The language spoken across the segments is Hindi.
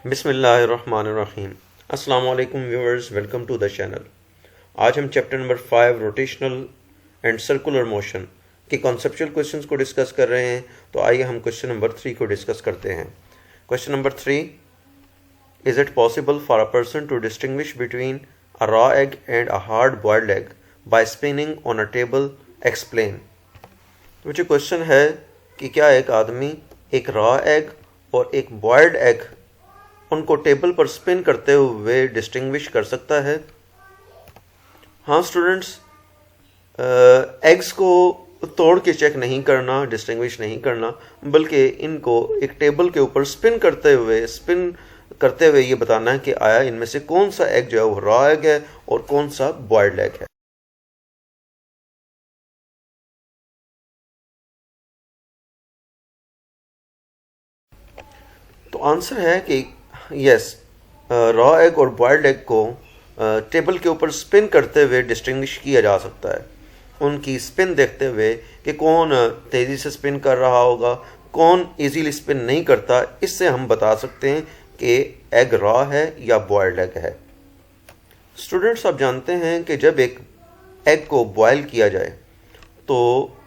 बिस्मिल्लाहिर्रहमानिर्रहीम। अस्सलाम वालेकुम viewers, welcome to the channel. आज हम chapter number 5 rotational and circular motion के कॉन्सेप्चुअल क्वेश्चंस को डिस्कस कर रहे हैं। तो आइए हम क्वेश्चन नंबर 3 को डिस्कस करते हैं। Question number 3, is it possible for a person to distinguish between a raw egg and a hard boiled egg by spinning on a table, explain. तो जो क्वेश्चन है कि क्या एक आदमी एक रॉ एग और एक बॉइल्ड एग उनको टेबल पर स्पिन करते हुए डिस्टिंग्विश कर सकता है। हाँ स्टूडेंट्स, एग्स को तोड़ के चेक नहीं करना, डिस्टिंग्विश नहीं करना, बल्कि इनको एक टेबल के ऊपर स्पिन करते हुए ये बताना है कि आया इनमें से कौन सा एग जो है वो रॉ एग है और कौन सा बॉइल्ड एग है। तो आंसर है कि यस, रॉ एग और बॉइल्ड एग को टेबल के ऊपर स्पिन करते हुए डिस्टिंग्विश किया जा सकता है। उनकी स्पिन देखते हुए कि कौन तेज़ी से स्पिन कर रहा होगा, कौन इजीली स्पिन नहीं करता, इससे हम बता सकते हैं कि एग रॉ है या बॉइल्ड एग है। स्टूडेंट्स, आप जानते हैं कि जब एक एग को बॉयल किया जाए तो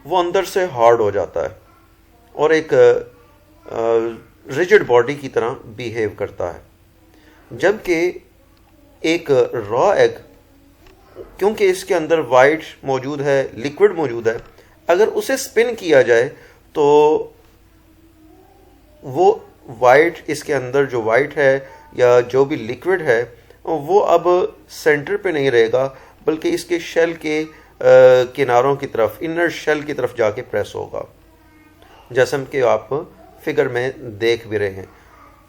वो अंदर से हार्ड हो जाता है और एक रिजिड बॉडी की तरह बिहेव करता है। जबकि एक रॉ एग, क्योंकि इसके अंदर वाइट मौजूद है, लिक्विड मौजूद है, अगर उसे स्पिन किया जाए तो वो वाइट, इसके अंदर जो वाइट है या जो भी लिक्विड है वो अब सेंटर पे नहीं रहेगा, बल्कि इसके शेल के किनारों की तरफ, इनर शेल की तरफ जाके प्रेस होगा, जैसा कि आप फिगर में देख भी रहे हैं।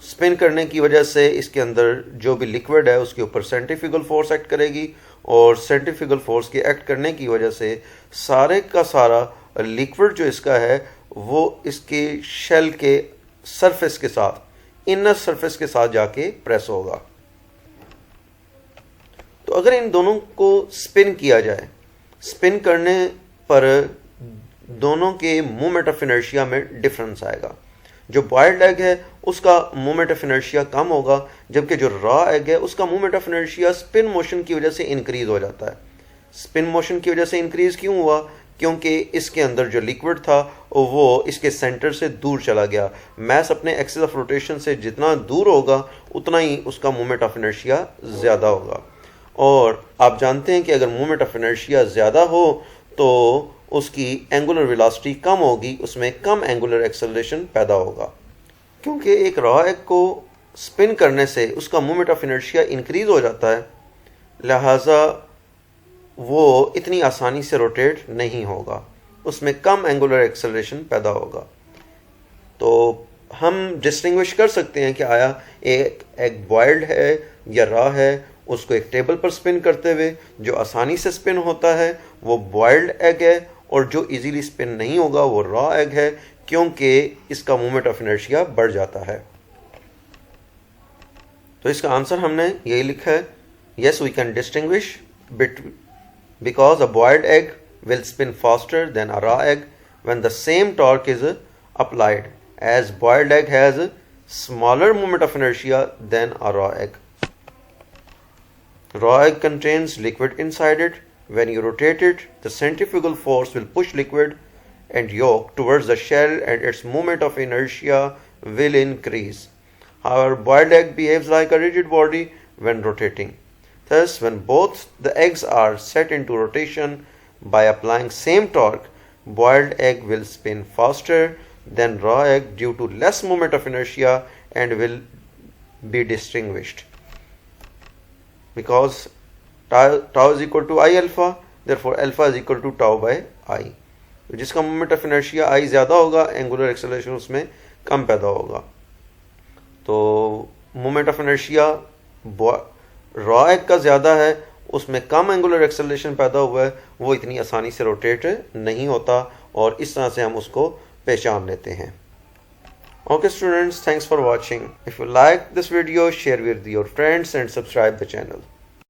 स्पिन करने की वजह से इसके अंदर जो भी लिक्विड है उसके ऊपर सेंट्रीफ्यूगल फोर्स एक्ट करेगी और सेंट्रीफ्यूगल फोर्स के एक्ट करने की वजह से सारे का सारा लिक्विड जो इसका है वो इसके शेल के सरफेस के साथ, इनर सरफेस के साथ जाके प्रेस होगा। तो अगर इन दोनों को स्पिन किया जाए, स्पिन करने पर दोनों के मोमेंट ऑफ इनर्शिया में डिफरेंस आएगा। जो बॉइल्ड एग है उसका मोमेंट ऑफ इनर्शिया कम होगा, जबकि जो रॉ एग है उसका moment of inertia spin motion की वजह से इंक्रीज हो जाता है। स्पिन मोशन की वजह से इंक्रीज क्यों हुआ? क्योंकि इसके अंदर जो लिक्विड था वो इसके सेंटर से दूर चला गया। मैस अपने एक्सिस ऑफ रोटेशन से जितना दूर होगा उतना ही उसका मोमेंट ऑफ इनर्शिया ज़्यादा होगा। और आप जानते हैं कि अगर मोमेंट ऑफ इनर्शिया ज़्यादा हो तो उसकी एंगुलर वेलोसिटी कम होगी, उसमें कम एंगुलर एक्सेलरेशन पैदा होगा। क्योंकि एक रॉ एग को स्पिन करने से उसका मोमेंट ऑफ इनर्शिया इंक्रीज हो जाता है, लिहाजा वो इतनी आसानी से रोटेट नहीं होगा, उसमें कम एंगुलर एक्सेलरेशन पैदा होगा। तो हम डिस्टिंग्विश कर सकते हैं कि आया एक एग बॉइल्ड है या रॉ है। उसको एक टेबल पर स्पिन करते हुए जो आसानी से स्पिन होता है वो बॉइल्ड एग है, और जो इजीली स्पिन नहीं होगा वो रॉ एग है, क्योंकि इसका मोमेंट ऑफ इनर्शिया बढ़ जाता है। तो इसका आंसर हमने यही लिखा है, yes we can distinguish because a boiled egg will spin faster than a raw egg when the same torque is applied, as boiled egg has smaller moment of inertia than a raw egg. Raw egg contains liquid inside it. When you rotate it, the centrifugal force will push liquid and yolk towards the shell and its moment of inertia will increase. However, boiled egg behaves like a rigid body when rotating. Thus, when both the eggs are set into rotation by applying same torque, boiled egg will spin faster than raw egg due to less moment of inertia and will be distinguished. Because tau is equal to I alpha, therefore alpha is equal to tau by I. तो जिसका मोमेंट ऑफ इनर्शिया I ज़्यादा होगा, एंगुलर एक्सेलरेशन उसमें कम पैदा होगा। तो moment of inertia raw egg का ज़्यादा है, उसमें कम एंगुलर एक्सेलरेशन पैदा हुआ है, वो इतनी आसानी से रोटेट नहीं होता, और इस तरह से हम उसको पहचान लेते हैं। Okay students, thanks for watching. If you like this video, share with your friends and subscribe the channel.